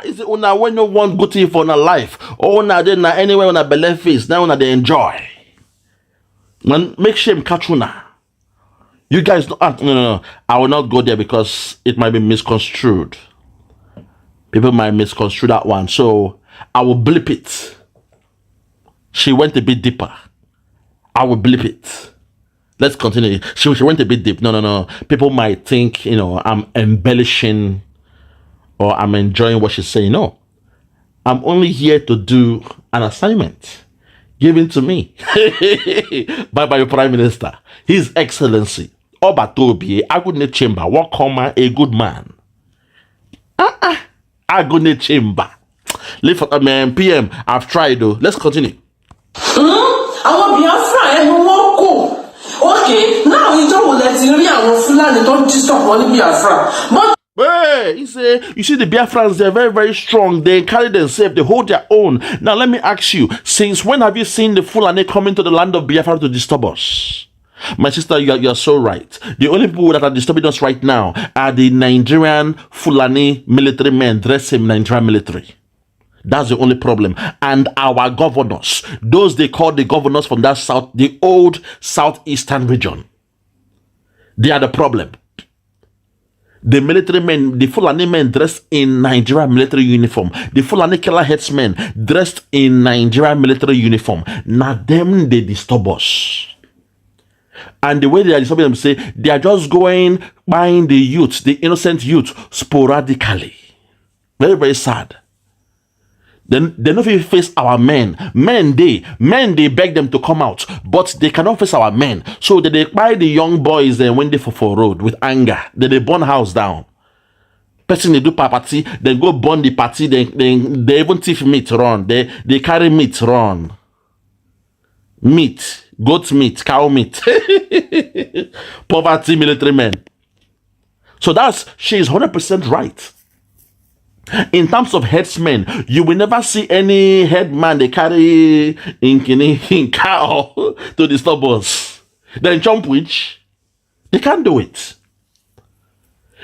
Speaker 2: Is it una when you want good thing for una life? Or una then anywhere una belle face, now una they enjoy. Man, make shame catch una. You guys no. I will not go there because it might be misconstrued. People might misconstrue that one, so I will blip it. She went a bit deeper. I will blip it. Let's continue. She went a bit deep. No. People might think, I'm embellishing or I'm enjoying what she's saying. No. I'm only here to do an assignment given to me by my Prime Minister, His Excellency, Obatobi, Agune Chamber, Wakoma, a good man. Agune Chamber. Leave for PM. I've tried though. Let's continue.
Speaker 3: I want Biafran and Moko. Okay, now you don't let Syria Fulani don't disturb only Biafran. But
Speaker 2: hey, you see the Biafrans, they're very, very strong. They carry themselves, they hold their own. Now let me ask you, since when have you seen the Fulani coming to the land of Biafra to disturb us? My sister, you're so right. The only people that are disturbing us right now are the Nigerian Fulani military men dressed in Nigerian military. That's the only problem. And our governors, those they call the governors from that south, the old southeastern region, they are the problem. The military men, the Fulani men dressed in Nigerian military uniform, the Fulani killer headsmen dressed in Nigerian military uniform. Now them they disturb us. And the way they are disturbing them, say they are just going buying the youth, the innocent youth, sporadically. Very, very sad. Then they don't even face our men. Men they beg them to come out, but they cannot face our men. So they buy the young boys then when they for road with anger. Then they burn house down. Person they do party, then go burn the party, then they even thief meat run. They carry meat run. Meat, goat meat, cow meat. Poverty military men. So she is 100% right. In terms of headsmen, you will never see any headman they carry in cow to disturb us. Then jump which they can't do it.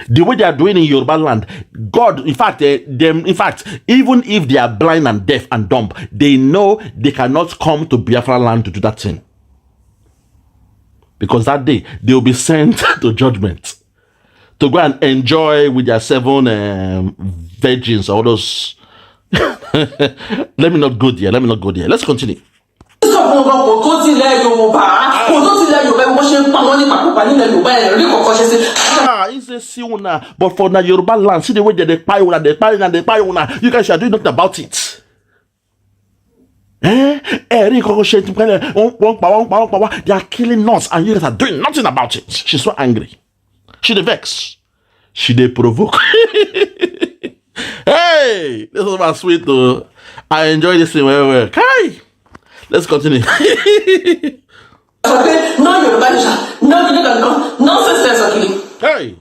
Speaker 2: The way they are doing in Yoruba land, God, in fact, even if they are blind and deaf and dumb, they know they cannot come to Biafran land to do that thing. Because that day they will be sent to judgment. To go and enjoy with their 7 virgins, all those. Let me not go there. Let's continue. But for the Yoruba land, see the way they pay una. You guys are doing nothing about it. They are killing us, and you guys are doing nothing about it. She's so angry. She dey vex. She dey provoke. Hey, this is my sweet though. I enjoy this thing very well. Kai, let's continue. Hey.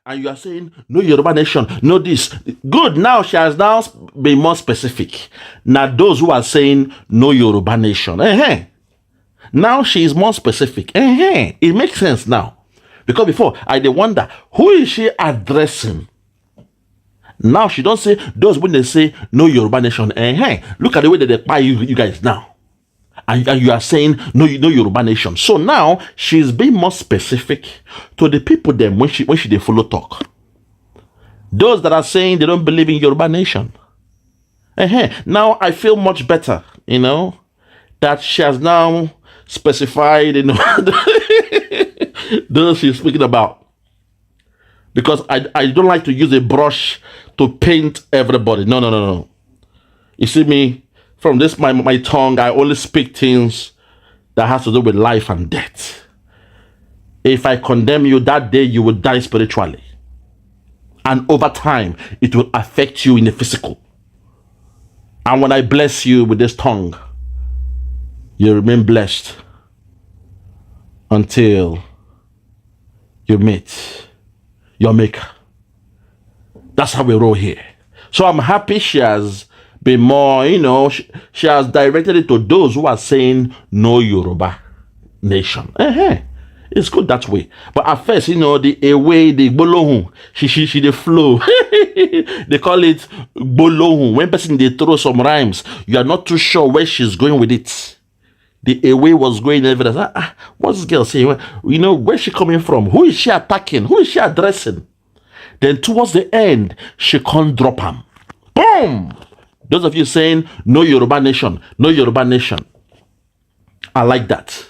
Speaker 2: And you are saying no Yoruba nation, no this. Good. Now she has now been more specific. Now those who are saying no Yoruba nation. Now she is more specific. It makes sense now. Because before, I did wonder, who is she addressing? Now she don't say, those when they say, no Yoruba nation. Look at the way that they buy you guys now. And you are saying, no Yoruba nation. So now, she's being more specific to the people then when she they follow talk. Those that are saying they don't believe in Yoruba nation. Now, I feel much better, that she has now specified, those she's speaking about. Because I don't like to use a brush to paint everybody. No. You see me, from this my tongue, I only speak things that has to do with life and death. If I condemn you, that day you will die spiritually. And over time, it will affect you in the physical. And when I bless you with this tongue, you remain blessed until you meet your maker. That's how we roll here. So I'm happy she has been more, she has directed it to those who are saying no Yoruba nation. It's good that way. But at first, the away, the bolohun, she the flow. They call it bolohun. When person they throw some rhymes, you are not too sure where she's going with it. The away was going everywhere. What's this girl saying? Where's she coming from? Who is she attacking? Who is she addressing? Then towards the end, she can't drop him. Boom! Those of you saying, no Yoruba nation, no Yoruba nation. I like that.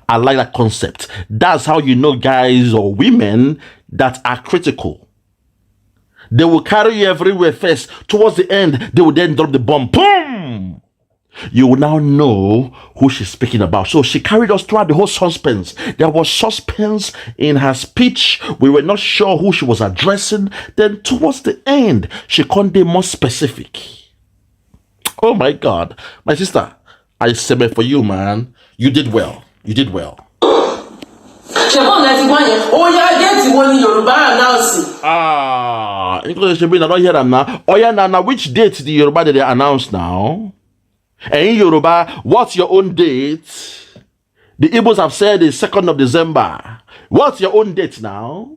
Speaker 2: I like that concept. That's how you know guys or women that are critical. They will carry you everywhere first. Towards the end, they will then drop the bomb. Boom! You will now know who she's speaking about. So she carried us throughout the whole suspense. There was suspense in her speech. We were not sure who she was addressing. Then towards the end, she can't be more specific. Oh my God. My sister, I said it for you, man. You did well. You did well. English I don't hear them now. Oh yeah, now which date the Yoruba did they announce now? And in Yoruba, what's your own date? The Igbos have said the 2nd of December. What's your own date now?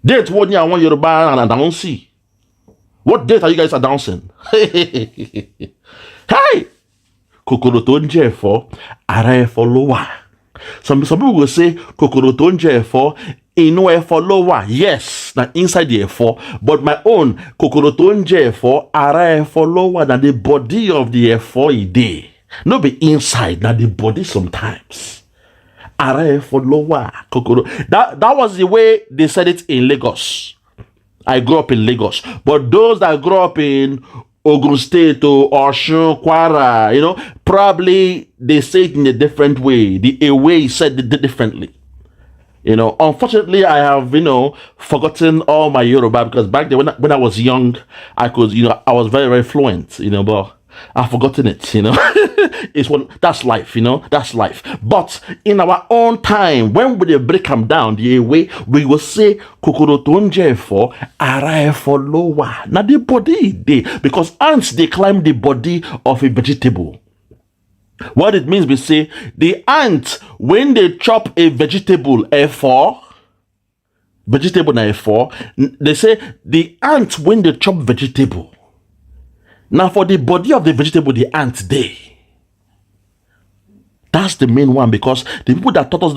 Speaker 2: Date one year, one Yoruba and announcing. What date are you guys announcing? Hey! Kokoro to nje for, ara e follower. Some people will say kokoro tonje efo inu efo lower. Yes, now inside the efo. But my own kokoro tonje efo ara efo lower than the body of the efo ide. No be inside, now the body sometimes. Ara efo lower kokoro. That was the way they said it in Lagos. I grew up in Lagos. But those that grew up in Ogun State or Osun, Kwara, probably they say it in a different way. The way said it differently. Unfortunately, I have, forgotten all my Yoruba because back then when I was young, I could, I was very, very fluent, but I've forgotten it, that's life, that's life. But in our own time, when we break them down the way, we will say kokoro tonje for ara for lower. Now the body because ants they climb the body of a vegetable. What it means we say the ant when they chop a vegetable vegetable na they say the ant when they chop vegetable. Now, for the body of the vegetable, the ant day. That's the main one because the people that taught us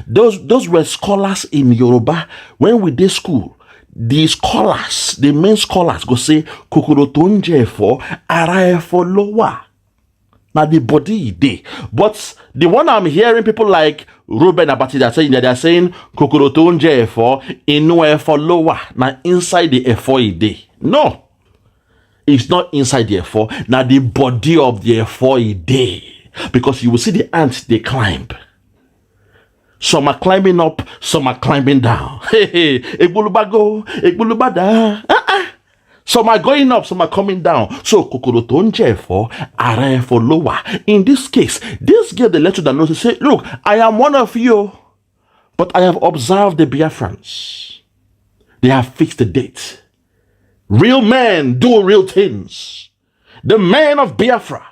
Speaker 2: those were scholars in Yoruba. When we did school, the scholars, the main scholars, go say kokoro tonje for ara for lower. Now the body day. But the one I'm hearing people like Ruben Abati they're saying kokoro tonje for inu for lower. Now inside the efo day. No. It's not inside the F4. Now the body of the F4 day. Because you will see the ants, they climb. Some are climbing up, some are climbing down. Hey, Egbulubago, Egbulubada. Some are going up, some are coming down. So kokoro tonje for are for lower. In this case, this girl they let you know to say, look, I am one of you, but I have observed the Biafrans. They have fixed the date. Real men do real things. The men of Biafra,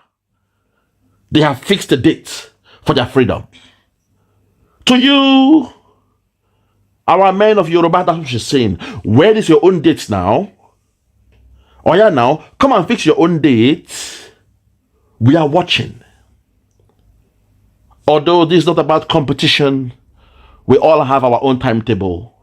Speaker 2: they have fixed a date for their freedom. To you, our men of Yoruba, that's what she's saying. Where is your own date now? Oh yeah, now, come and fix your own date. We are watching. Although this is not about competition, we all have our own timetable.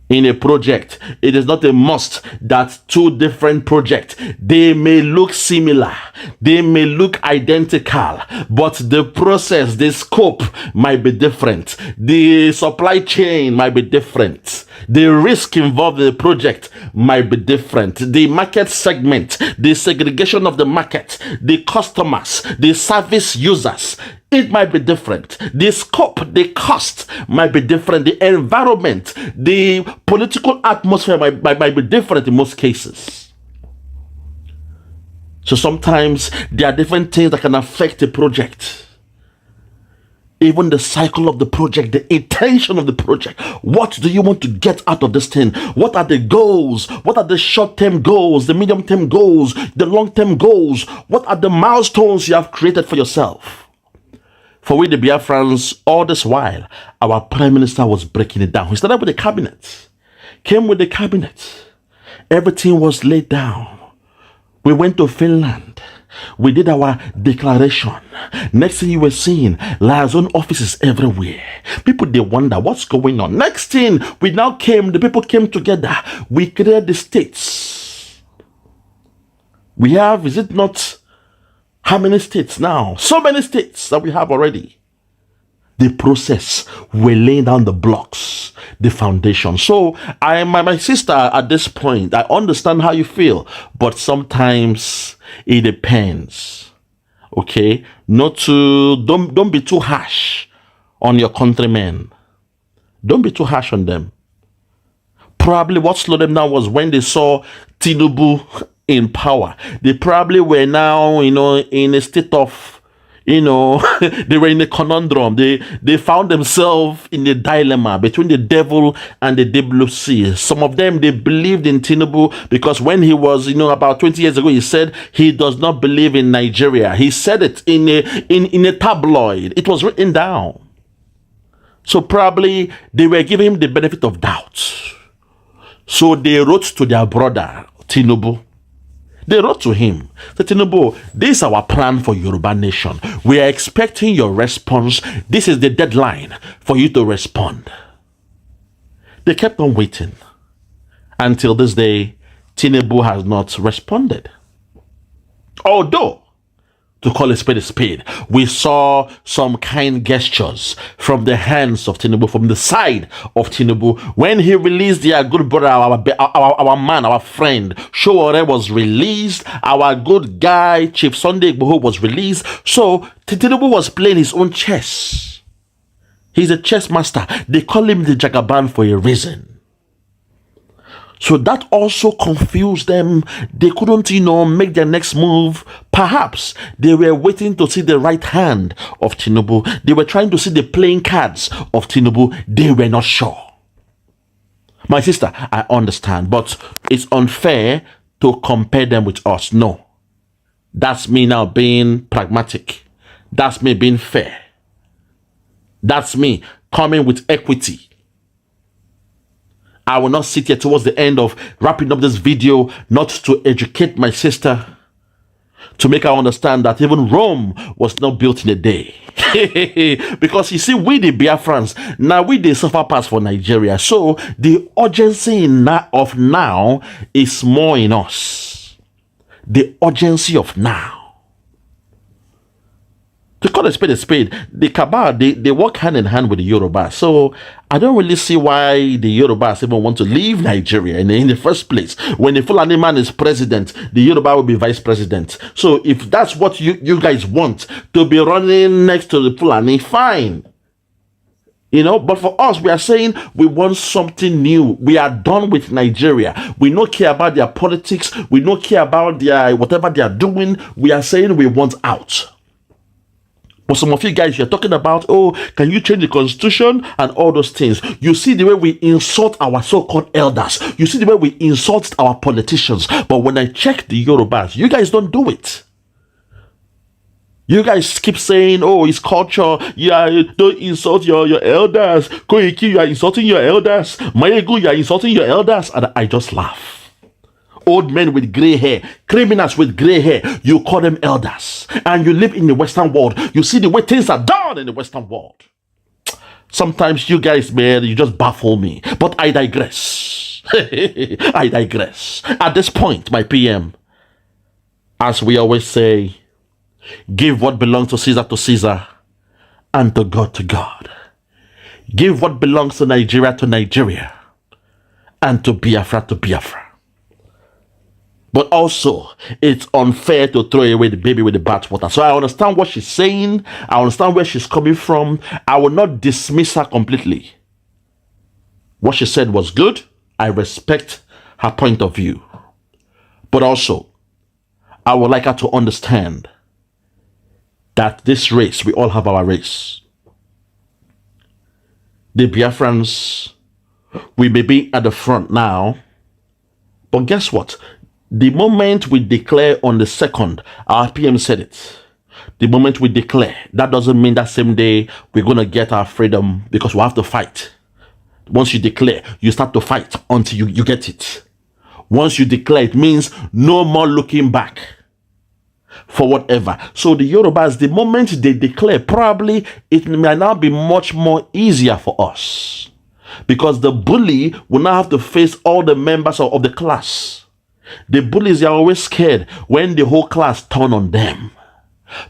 Speaker 2: In a project, it is not a must that two different projects, they may look similar, they may look identical, but the process, the scope might be different. The supply chain might be different. The risk involved in the project might be different. The market segment, the segregation of the market, the customers, the service users, it might be different. The scope, the cost might be different. The environment, the political atmosphere might be different in most cases. So sometimes there are different things that can affect a project. Even the cycle of the project, the intention of the project. What do you want to get out of this thing? What are the goals? What are the short-term goals, the medium-term goals, the long-term goals? What are the milestones you have created for yourself? For we, the Biafrans, all this while, our Prime Minister was breaking it down. He started with the cabinet, came with the cabinet. Everything was laid down. We went to Finland. We did our declaration. Next thing you were seeing, liaison offices everywhere. People, they wonder what's going on. Next thing, the people came together. We created the states. We have, is it not, how many states now? So many states that we have already. The process, we're laying down the blocks, the foundation. So my sister, at this point, I understand how you feel, but sometimes it depends. Okay, don't be too harsh on your countrymen. Don't be too harsh on them. Probably what slowed them down was when they saw Tinubu in power. They probably were now, in a state of, they were in a conundrum. They found themselves in a dilemma between the devil and the deep blue sea. Some of them, they believed in Tinubu because when he was, about 20 years ago, he said he does not believe in Nigeria. He said it in a tabloid. It was written down. So probably they were giving him the benefit of doubt. So they wrote to their brother, Tinubu. They wrote to him, said, Tinubu, this is our plan for Yoruba nation. We are expecting your response. This is the deadline for you to respond. They kept on waiting. Until this day, Tinubu has not responded. Although, to call a spade, we saw some kind gestures from the hands of Tinubu, from the side of Tinubu, when he released their good brother, our man, our friend, Showore was released, our good guy, Chief Sunday Igboho was released. So, Tinubu was playing his own chess. He's a chess master. They call him the Jagaban for a reason. So that also confused them. They couldn't, make their next move. Perhaps they were waiting to see the right hand of Tinubu. They were trying to see the playing cards of Tinubu. They were not sure. My sister, I understand, but it's unfair to compare them with us. No. That's me now being pragmatic. That's me being fair. That's me coming with equity. I will not sit here towards the end of wrapping up this video not to educate my sister, to make her understand that even Rome was not built in a day. Because you see, we the Biafrans, now we the suffer pass for Nigeria. So the urgency of now is more in us. The urgency of now. To call a spade, the Cabal, they work hand in hand with the Yoruba. So I don't really see why the Yorubas even want to leave Nigeria in the first place. When the Fulani man is president, the Yoruba will be vice president. So if that's what you guys want, to be running next to the Fulani, fine. But for us, we are saying we want something new. We are done with Nigeria. We don't care about their politics. We don't care about their whatever they are doing. We are saying we want out. But some of you guys, you're talking about, can you change the constitution and all those things? You see the way we insult our so-called elders. You see the way we insult our politicians. But when I check the Yorubas, you guys don't do it. You guys keep saying, it's culture. Yeah, don't insult your elders. Koiki, you are insulting your elders. Mayegu, you are insulting your elders. And I just laugh. Old men with gray hair, criminals with gray hair, you call them elders. And you live in the Western world. You see the way things are done in the Western world. Sometimes you guys, man, you just baffle me. But I digress. I digress. At this point, my PM, as we always say, give what belongs to Caesar, and to God. Give what belongs to Nigeria, and to Biafra. But also, it's unfair to throw away the baby with the bathwater. So I understand what she's saying. I understand where she's coming from. I will not dismiss her completely. What she said was good. I respect her point of view. But also, I would like her to understand that this race, we all have our race. The Biafrans, we may be at the front now. But guess what? The moment we declare on the 2nd, our PM said it. The moment we declare, that doesn't mean that same day we're going to get our freedom, because we have to fight. Once you declare, you start to fight until you get it. Once you declare, it means no more looking back for whatever. So the Yorubas, the moment they declare, probably it may now be much more easier for us. Because the bully will now have to face all the members of the class. The bullies are always scared when the whole class turn on them.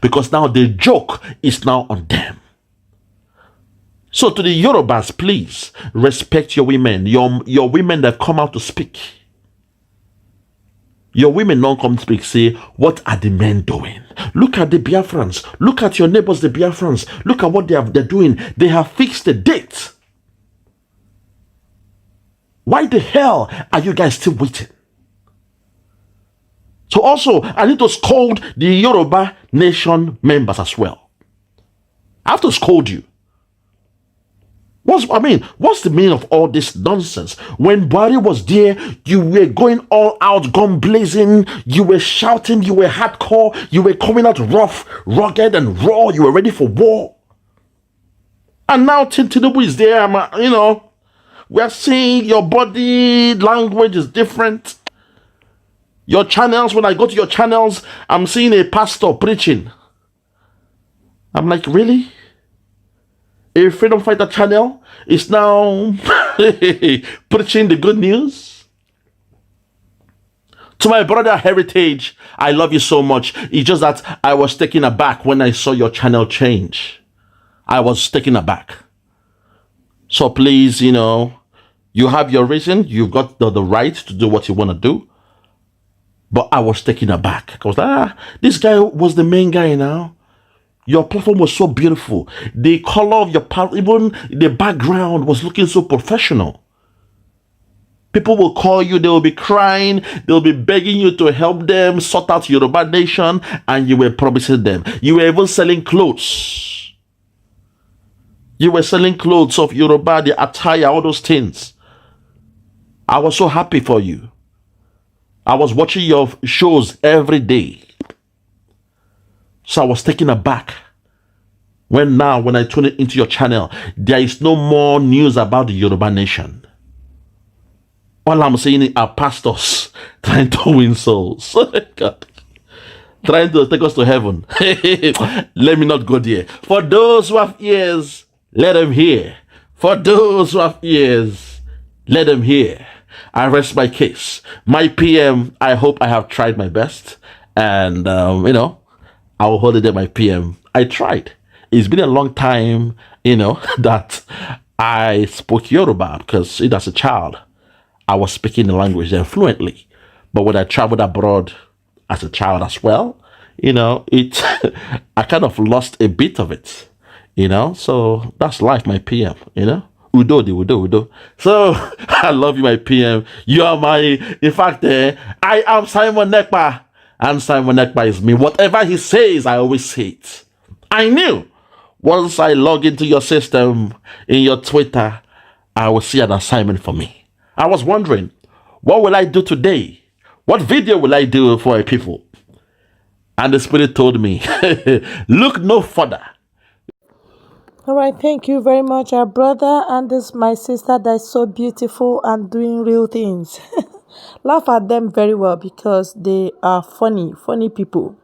Speaker 2: Because now the joke is now on them. So to the Yorubas, please respect your women. Your women that come out to speak. Your women don't come to speak, say, what are the men doing? Look at the Biafrans. Look at your neighbors, the Biafrans. Look at what they're doing. They have fixed the date. Why the hell are you guys still waiting? So also, I need to scold the Yoruba nation members as well. I have to scold you. What's the meaning of all this nonsense? When Buhari was there, you were going all out, gun blazing, you were shouting, you were hardcore, you were coming out rough, rugged and raw, you were ready for war. And now Tinubu is there, we are seeing your body language is different. Your channels, when I go to your channels, I'm seeing a pastor preaching. I'm like, really? A freedom fighter channel is now preaching the good news? To my brother Heritage, I love you so much. It's just that I was taken aback when I saw your channel change. I was taken aback. So please, you have your reason. You've got the right to do what you want to do. But I was taken aback. I was like, this guy was the main guy now. Your platform was so beautiful. The color of your even the background was looking so professional. People will call you, they will be crying, they'll be begging you to help them sort out Yoruba nation, and you were promising them. You were even selling clothes. You were selling clothes of Yoruba, the attire, all those things. I was so happy for you. I was watching your shows every day. So I was taken aback when I tune it into your channel, there is no more news about the Yoruba nation. All I'm saying are pastors trying to win souls. God. Trying to take us to heaven. Let me not go there. For those who have ears, let them hear. For those who have ears, let them hear. I rest my case. My PM, I hope I have tried my best. And, I will hold it at my PM. I tried. It's been a long time, that I spoke Yoruba because as a child, I was speaking the language there fluently. But when I traveled abroad as a child as well, I kind of lost a bit of it, So that's life, my PM, Udo. So I love you, my PM. You are in fact, I am Simon Ekpa. And Simon Ekpa is me. Whatever he says, I always say it. I knew once I log into your system, in your Twitter, I will see an assignment for me. I was wondering, what will I do today? What video will I do for my people? And the Spirit told me, look no further.
Speaker 1: All right, thank you very much, our brother, and this my sister that is so beautiful and doing real things. Laugh at them very well because they are funny people.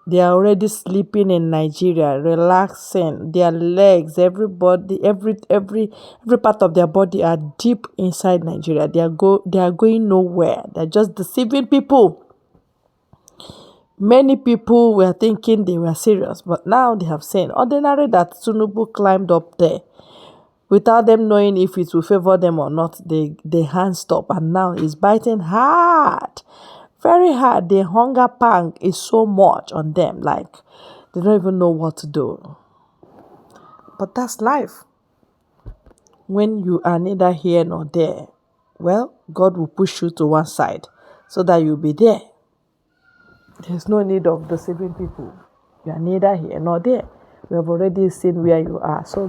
Speaker 1: They are already sleeping in Nigeria, relaxing. Their legs, everybody, every part of their body are deep inside Nigeria. They are going nowhere. They're just deceiving people. Many people were thinking they were serious, but now they have seen ordinary that Tinubu climbed up there without them knowing if it will favor them or not. They hand stop, and now it's biting hard, very hard. The hunger pang is so much on them, like they don't even know what to do. But that's life. When you are neither here nor there, well, God will push you to one side so that you'll be there. There's no need of deceiving people. You are neither here nor there. We have already seen where you are. So